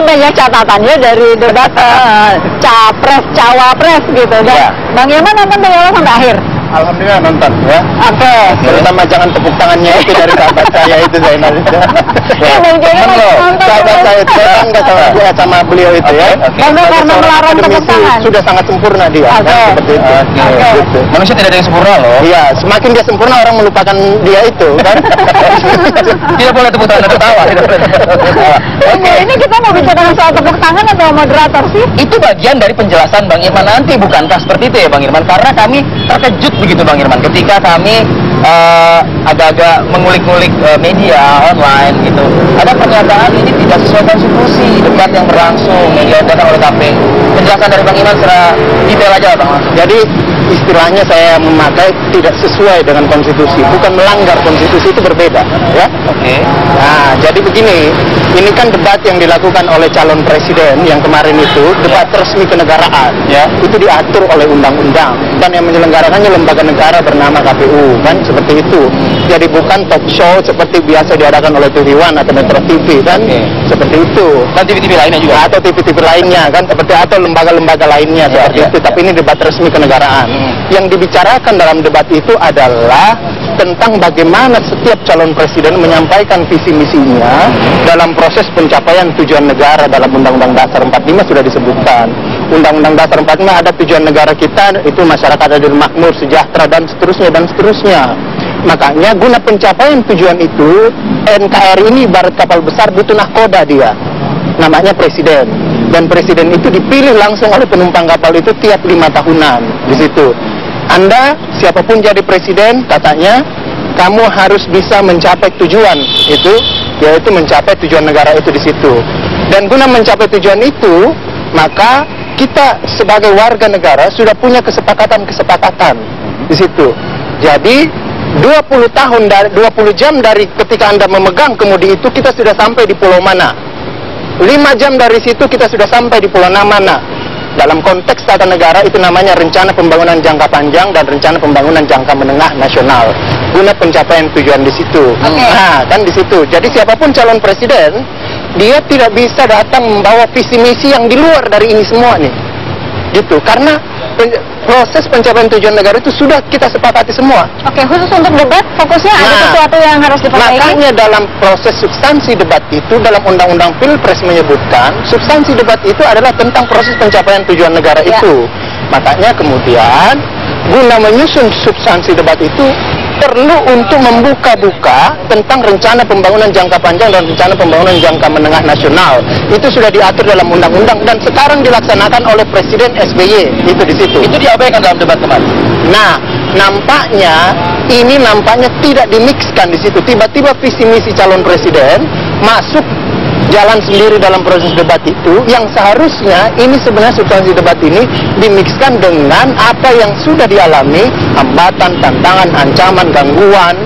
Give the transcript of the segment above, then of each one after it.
banyak catatannya dari debat capres, cawapres gitu. Dan Bang Irman nonton dari awal sampai akhir? Alhamdulillah nonton ya. Oke. Terutama jangan tepuk tangannya itu dari sahabat saya itu Zainal. Ya, teman loh, sahabat saya itu sama beliau itu ya. Karena melarang tepuk tangan. Sudah sangat sempurna dia, kan, seperti itu. Gitu. Manusia tidak ada yang sempurna loh. Iya, semakin dia sempurna orang melupakan dia itu, kan. Tidak boleh tepuk tangan, tertawa. Oke, ini kita mau bicara soal tepuk tangan atau moderator sih? Itu bagian dari penjelasan Bang Irman nanti, bukankah seperti itu ya Bang Irman? Karena kami terkejut begitu Bang Irman ketika kami agak-agak mengulik-ngulik media online gitu. Ada pernyataan ini tidak sesuai konstitusi, debat yang berlangsung yang diadakan oleh KPU. Penjelasan dari Bang Irman secara detail aja Bang. Jadi istilahnya saya memakai tidak sesuai dengan konstitusi, bukan melanggar konstitusi, itu berbeda ya. Oke. Nah, jadi begini, ini kan debat yang dilakukan oleh calon presiden yang kemarin itu debat resmi kenegaraan ya, itu diatur oleh undang-undang dan yang menyelenggarakannya lembaga negara bernama KPU, kan seperti itu. Jadi bukan talk show seperti biasa diadakan oleh TV One atau Metro TV, kan seperti itu. Dan TV-TV lainnya juga, atau TV-TV lainnya kan seperti, atau lembaga-lembaga lainnya seperti itu. Tapi ini debat resmi kenegaraan. Yang dibicarakan dalam debat itu adalah tentang bagaimana setiap calon presiden menyampaikan visi misinya dalam proses pencapaian tujuan negara. Dalam Undang-Undang Dasar 45 sudah disebutkan. Undang-Undang Dasar 45 ada tujuan negara kita itu masyarakat adil, makmur, sejahtera dan seterusnya dan seterusnya. Makanya guna pencapaian tujuan itu NKRI ini ibarat kapal besar, butuh nahkoda dia. Namanya presiden. Dan presiden itu dipilih langsung oleh penumpang kapal itu tiap 5 tahunan di situ. Anda siapapun jadi presiden katanya kamu harus bisa mencapai tujuan itu, yaitu mencapai tujuan negara itu di situ. Dan guna mencapai tujuan itu, maka kita sebagai warga negara sudah punya kesepakatan di situ. Jadi 20 tahun dari 20 jam dari ketika Anda memegang kemudi itu kita sudah sampai di pulau mana. 5 jam dari situ kita sudah sampai di pulau mana. Dalam konteks tata negara itu namanya rencana pembangunan jangka panjang dan rencana pembangunan jangka menengah nasional. Guna pencapaian tujuan di situ. Nah, kan di situ. Jadi siapapun calon presiden, dia tidak bisa datang membawa visi misi yang di luar dari ini semua nih. Gitu. Karena proses pencapaian tujuan negara itu sudah kita sepakati semua. Oke, khusus untuk debat fokusnya ada sesuatu yang harus diperbaiki. Makanya dalam proses substansi debat itu dalam Undang-Undang Pilpres menyebutkan substansi debat itu adalah tentang proses pencapaian tujuan negara itu. Makanya kemudian guna menyusun substansi debat itu perlu untuk membuka-buka tentang rencana pembangunan jangka panjang dan rencana pembangunan jangka menengah nasional. Itu sudah diatur dalam undang-undang dan sekarang dilaksanakan oleh Presiden SBY. Itu di situ. Itu diabaikan dalam debat kemarin. Nah, nampaknya tidak dimixkan di situ. Tiba-tiba visi misi calon presiden masuk jalan sendiri dalam proses debat itu, yang seharusnya ini sebenarnya substansi debat ini dimixkan dengan apa yang sudah dialami, hambatan, tantangan, ancaman, gangguan,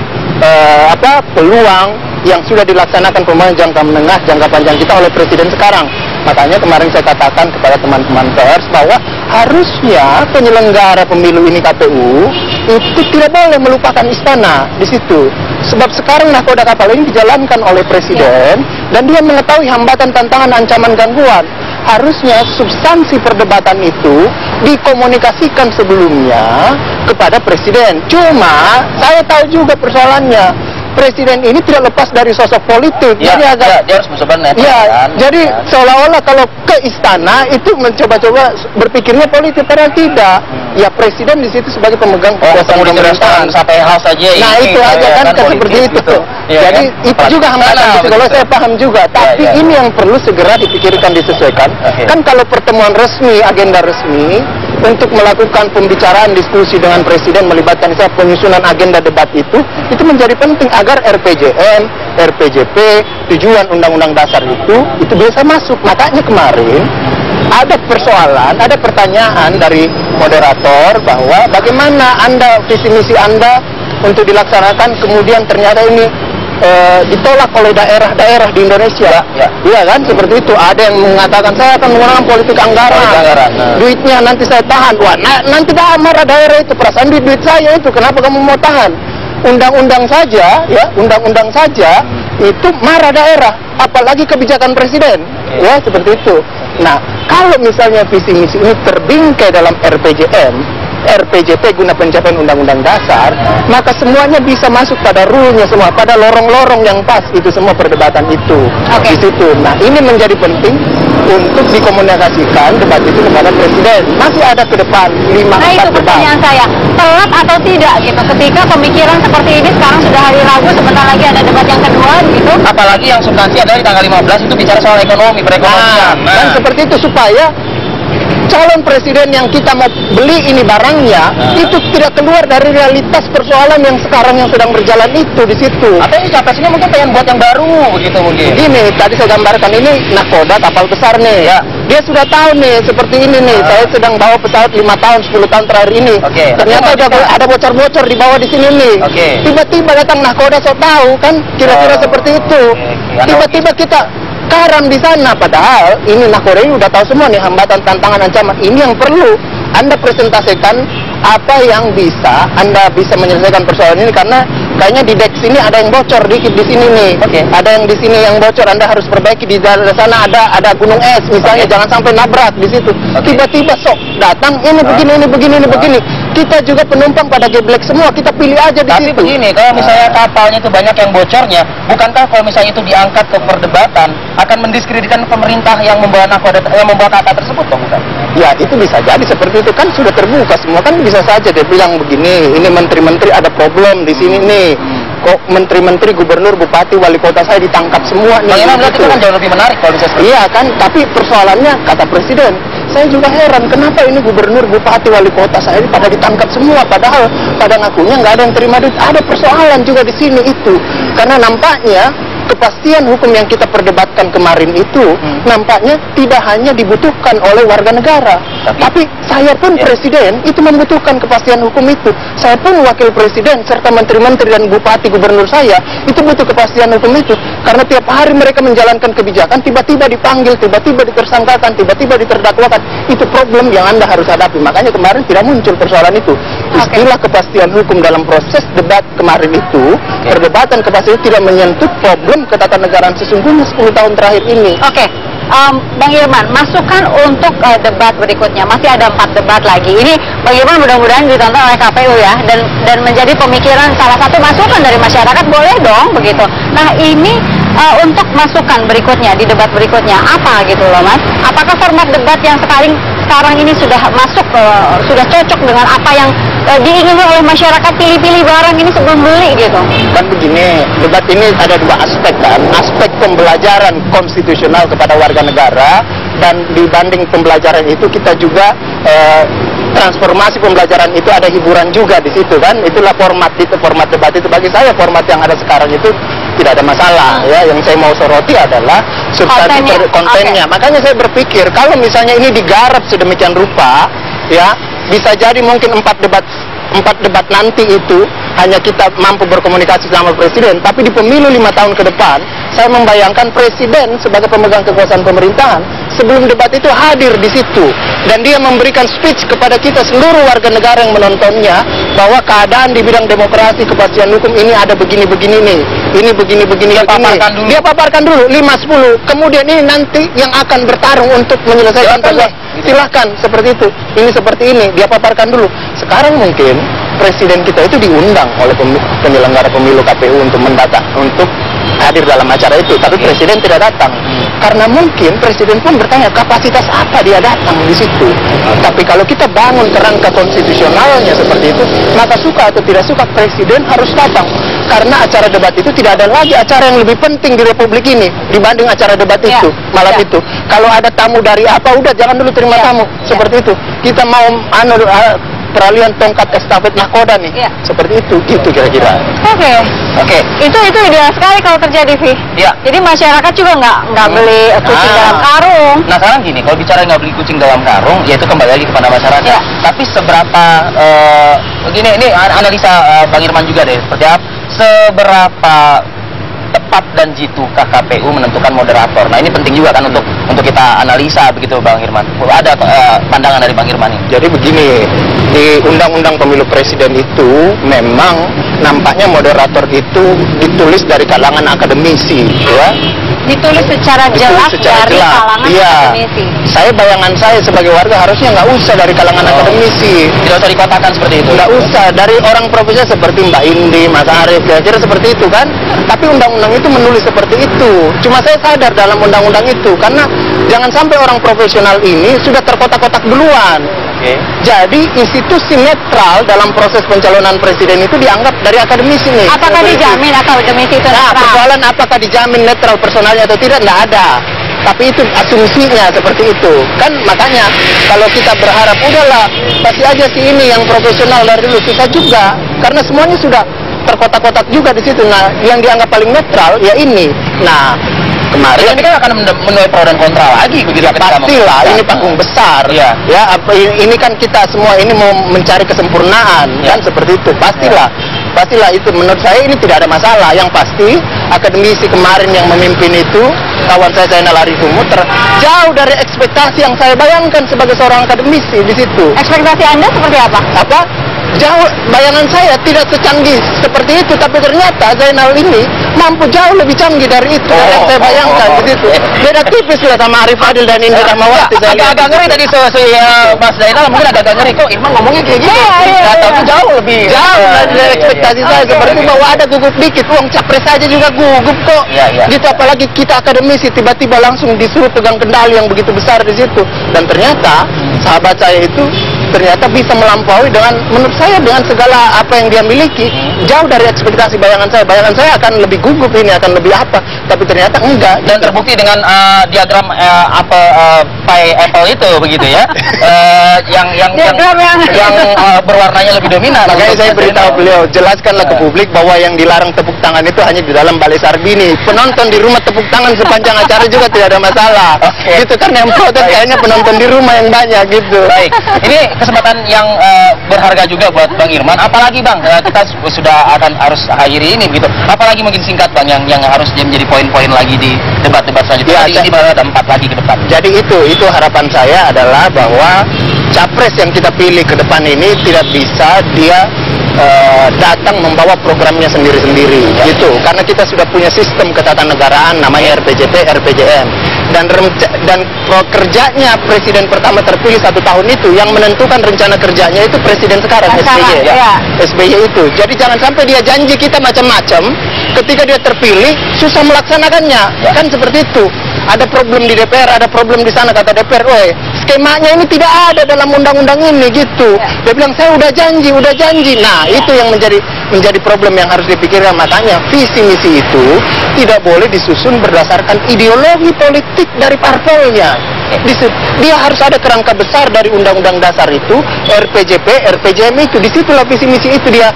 peluang yang sudah dilaksanakan pembangunan jangka menengah, jangka panjang kita oleh presiden sekarang. Makanya kemarin saya katakan kepada teman-teman pers bahwa harusnya penyelenggara pemilu ini KPU itu tidak boleh melupakan istana di situ. Sebab sekarang nahkoda kapal ini dijalankan oleh presiden dan dia mengetahui hambatan, tantangan, ancaman, gangguan. Harusnya substansi perdebatan itu dikomunikasikan sebelumnya kepada presiden. Cuma saya tahu juga persoalannya. Presiden ini tidak lepas dari sosok politik, ya, jadi agak dia harus mencoba netral, kan? Jadi seolah-olah kalau ke istana itu mencoba-coba berpikirnya politik, padahal tidak. Ya presiden di situ sebagai pemegang kekuasaan pemerintahan sampai house aja. Nah itu aja kan seperti itu. Gitu. Ya, jadi kan? Itu juga hambatan kalau saya paham juga. Tapi ini yang perlu segera dipikirkan, disesuaikan. Kan kalau pertemuan resmi, agenda resmi untuk melakukan pembicaraan diskusi dengan presiden melibatkan penyusunan agenda debat itu menjadi penting agar RPJM, RPJP, tujuan Undang-Undang Dasar itu bisa masuk. Makanya kemarin ada persoalan, ada pertanyaan dari moderator bahwa bagaimana Anda, visi misi Anda untuk dilaksanakan kemudian ternyata ini ditolak oleh daerah-daerah di Indonesia. Iya kan, seperti itu. Ada yang mengatakan saya akan menggunakan politik anggaran. Duitnya nanti saya tahan. Wah, nanti marah daerah itu, perasaan duit saya itu, kenapa kamu mau tahan? Undang-undang saja, ya, undang-undang saja itu marah daerah, apalagi kebijakan presiden. Ya, seperti itu. Nah, kalau misalnya visi misi ini terbingkai dalam RPJP guna pencapaian Undang-Undang Dasar, maka semuanya bisa masuk pada rule-nya semua, pada lorong-lorong yang pas, itu semua perdebatan itu di situ. Nah, ini menjadi penting untuk dikomunikasikan debat itu kepada presiden. Masih ada ke depan 5-4 Nah, itu debat. pertanyaan saya, telat atau tidak gitu, ketika pemikiran seperti ini sekarang sudah hari Rabu, sebentar lagi ada debat yang kedua gitu. Apalagi yang substansi adalah di tanggal 15 itu bicara soal ekonomi, perekonomian. Dan seperti itu supaya calon presiden yang kita mau beli ini barangnya itu tidak keluar dari realitas persoalan yang sekarang yang sedang berjalan itu di situ. Atau ini capresnya mungkin pengen buat yang baru begitu mungkin. Ini tadi saya gambarkan, ini nakoda kapal besar nih. Ya. Dia sudah tahu nih seperti ini nih. Saya sedang bawa pesawat 5 tahun 10 tahun terakhir ini. Oke. Ternyata ada bocor-bocor di bawah di sini nih. Oke. Tiba-tiba datang nakoda, so tahu kan kira-kira seperti itu. Tiba-tiba kita karam di sana, padahal ini nakoda ini udah tahu semua nih hambatan, tantangan, ancaman. Ini yang perlu Anda presentasikan apa yang bisa Anda bisa menyelesaikan persoalan ini, karena kayaknya di deck sini ada yang bocor dikit di sini nih. Ada yang di sini yang bocor, Anda harus perbaiki. Di daerah sana ada gunung es misalnya, jangan sampai nabrak di situ. Tiba-tiba sok datang ini begini. Kita juga penumpang pada geblek semua, kita pilih aja di Tapi situ. begini, kalau misalnya kapalnya itu banyak yang bocornya, bukankah kalau misalnya itu diangkat ke perdebatan akan mendiskreditkan pemerintah yang membawa nakoda, yang membawa kakak tersebut, dong, bukan? Ya, itu bisa jadi seperti itu, kan sudah terbuka semua, kan bisa saja dia bilang begini, ini menteri-menteri ada problem di sini nih. Kok menteri-menteri, gubernur, bupati, wali kota saya ditangkap semua nih. Bagaimana berarti itu kan jauh lebih menarik kalau bisa seperti Iya kan, tapi persoalannya kata presiden, saya juga heran kenapa ini gubernur, bupati, wali kota saya ini pada ditangkap semua, padahal pada ngakunya nggak ada yang terima duit. Ada persoalan juga di sini itu, karena nampaknya kepastian hukum yang kita perdebatkan kemarin itu nampaknya tidak hanya dibutuhkan oleh warga negara, tapi saya pun presiden itu membutuhkan kepastian hukum itu. Saya pun wakil presiden serta menteri-menteri dan bupati, gubernur saya itu butuh kepastian hukum itu, karena tiap hari mereka menjalankan kebijakan, tiba-tiba dipanggil, tiba-tiba ditersangkakan, tiba-tiba diterdakwakan. Itu problem yang Anda harus hadapi. Makanya kemarin tidak muncul persoalan itu. Istilah kepastian hukum dalam proses debat kemarin itu, perdebatan kepastian tidak menyentuh problem ketatanegaraan sesungguhnya 10 tahun terakhir ini. Bang Irman, masukan untuk debat berikutnya, masih ada 4 debat lagi. Ini Bang Irman mudah-mudahan ditonton oleh KPU ya, dan menjadi pemikiran salah satu masukan dari masyarakat, boleh dong begitu. Nah, ini untuk masukan berikutnya di debat berikutnya apa gitu loh Mas? Apakah format debat yang sekarang ini sudah masuk, sudah cocok dengan apa yang diingini oleh masyarakat, pilih-pilih barang ini sebelum beli gitu? Kan begini, debat ini ada 2 aspek kan, aspek pembelajaran konstitusional kepada warga negara, dan dibanding pembelajaran itu kita juga transformasi pembelajaran itu ada hiburan juga di situ kan. Itulah format debat itu. Bagi saya format yang ada sekarang itu tidak ada masalah ya. Yang saya mau soroti adalah substansi kontennya. Makanya saya berpikir kalau misalnya ini digarap sedemikian rupa ya, bisa jadi mungkin 4 debat nanti itu hanya kita mampu berkomunikasi sama presiden, tapi di pemilu 5 tahun ke depan saya membayangkan presiden sebagai pemegang kekuasaan pemerintahan sebelum debat itu hadir di situ, dan dia memberikan speech kepada kita seluruh warga negara yang menontonnya bahwa keadaan di bidang demokrasi, kepastian hukum ini ada begini-begini nih, ini begini-begini. Dia paparkan dulu 5-10, kemudian ini nanti yang akan bertarung untuk menyelesaikan persoalan. Silahkan seperti itu, ini seperti ini, dia paparkan dulu. Sekarang mungkin presiden kita itu diundang oleh penyelenggara pemilu KPU untuk untuk hadir dalam acara itu, tapi presiden tidak datang. Karena mungkin presiden pun bertanya kapasitas apa dia datang di situ. Tapi kalau kita bangun kerangka konstitusionalnya seperti itu, maka suka atau tidak suka presiden harus datang. Karena acara debat itu tidak ada lagi acara yang lebih penting di Republik ini dibanding acara debat itu malam itu. Kalau ada tamu dari apa, udah jangan dulu terima tamu seperti itu. Kita mau peralihan tongkat estafet nakoda nih, seperti itu, gitu kira-kira. Oke. Itu ideal sekali kalau terjadi, Vi. Ya. Jadi masyarakat juga nggak beli kucing dalam karung. Nah, sekarang gini, kalau bicara nggak beli kucing dalam karung, ya itu kembali lagi kepada masyarakat. Tapi seberapa begini, ini analisa Bang Irman juga deh, seperti apa? Seberapa tepat dan jitukah KPU menentukan moderator? Nah, ini penting juga kan untuk untuk kita analisa begitu Bang Irman. Ada pandangan dari Bang Irman ini. Jadi begini, di Undang-Undang Pemilu Presiden itu memang nampaknya moderator itu ditulis dari kalangan akademisi, ya. Ditulis secara jelas dari kalangan akademisi. Bayangan saya sebagai warga harusnya nggak usah dari kalangan akademisi. Tidak usah dikotakan seperti itu. Nggak usah dari orang profesional seperti Mbak Indi, Mas Arief, kira-kira seperti itu kan. Tapi undang-undang itu menulis seperti itu. Cuma saya sadar dalam undang-undang itu, karena jangan sampai orang profesional ini sudah terkotak-kotak duluan. Jadi institusi netral dalam proses pencalonan presiden itu dianggap dari akademisi nih. Apakah dijamin akademisi itu netral? Persoalan apakah dijamin netral personalnya atau tidak, nggak ada. Tapi itu asumsinya seperti itu. Kan makanya kalau kita berharap udahlah pasti aja si ini yang profesional dari dulu, susah juga. Karena semuanya sudah terkotak-kotak juga di situ. Nah, yang dianggap paling netral ya ini. Nah, kemarin ini kan akan menuai pro dan kontra lagi begitu. Pastilah ini panggung besar. Ya, ini kan kita semua ini mau mencari kesempurnaan kan seperti itu. Pastilah itu menurut saya ini tidak ada masalah. Yang pasti akademisi kemarin yang memimpin itu kawan saya Zainal Arifin jauh dari ekspektasi yang saya bayangkan sebagai seorang akademisi di situ. Ekspektasi Anda seperti apa? Jauh, bayangan saya tidak secanggih seperti itu, tapi ternyata Zainal ini mampu jauh lebih canggih dari itu yang saya bayangkan di situ. Beda tipis lah sama Arif Adil dan Indi Rahmawati. Agak ngeri tadi Mas Zainal, mungkin agak ngeri kok Irman ngomongnya kayak gitu. Tapi jauh dari ekspektasi saya seperti bahwa ada gugup dikit, uang capres saja juga gugup kok. Gitu apalagi kita akademisi tiba-tiba langsung disuruh pegang kendali yang begitu besar di situ. Dan ternyata sahabat saya itu ternyata bisa melampaui menurut saya dengan segala apa yang dia miliki, jauh dari ekspektasi bayangan saya. Bayangan saya akan lebih gugup ini, akan lebih apa, tapi ternyata enggak. Dan terbukti dengan diagram apple itu begitu ya. yang berwarnanya lebih dominan. Makanya saya beritahu beliau, jelaskanlah ke publik bahwa yang dilarang tepuk tangan itu hanya di dalam Balai Sarbini. Penonton di rumah tepuk tangan sepanjang acara juga tidak ada masalah. Gitu kan, yang protes kayaknya penonton di rumah yang banyak gitu. Baik, ini kesempatan yang berharga juga buat Bang Irman. Apalagi Bang, kita sudah harus akhiri ini begitu. Apalagi mungkin singkat Bang yang harus menjadi poin-poin lagi di debat-debat selanjutnya. Ini baru ada 4 lagi ke depan. Jadi itu harapan saya adalah bahwa capres yang kita pilih ke depan ini tidak bisa dia datang membawa programnya sendiri-sendiri gitu, karena kita sudah punya sistem ketatanegaraan namanya RPJP, RPJM, dan kerjanya presiden pertama terpilih 1 tahun itu yang menentukan rencana kerjanya itu presiden sekarang SBY SBY itu. Jadi jangan sampai dia janji kita macam-macam, ketika dia terpilih susah melaksanakannya kan seperti itu. Ada problem di DPR, ada problem di sana, kata DPR, skemanya ini tidak ada dalam undang-undang ini gitu. Dia bilang saya udah janji. Nah, itu yang menjadi problem yang harus dipikirkan. Makanya visi misi itu tidak boleh disusun berdasarkan ideologi politik dari parpolnya. Dia harus ada kerangka besar dari undang-undang dasar itu, RPJP, RPJM itu. Disitulah visi misi itu dia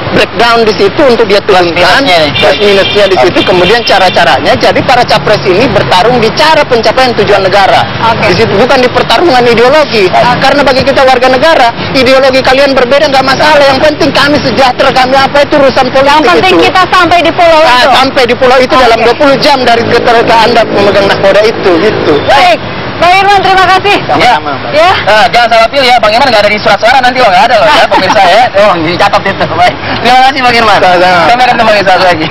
breakdown di situ untuk dia turunkan plus minusnya di situ. Kemudian cara-caranya. Jadi para capres ini bertarung di cara pencapaian tujuan negara. Di situ bukan di pertarungan ideologi. Karena bagi kita warga negara, ideologi kalian berbeda nggak masalah. Yang penting kami sejahtera, kami apa itu urusan politik. Yang penting itu kita sampai di pulau itu. Sampai di pulau itu dalam 20 jam dari ketika Anda memegang nahkoda itu gitu. Baik. Bang Irman, terima kasih. Ya. Jangan salah pilih ya, Bang Irman nggak ada di surat suara nanti nggak ada loh ya pemirsa ya. Dicatat itu. Baik. Terima kasih Bang Irman. Sampai ketemu lagi.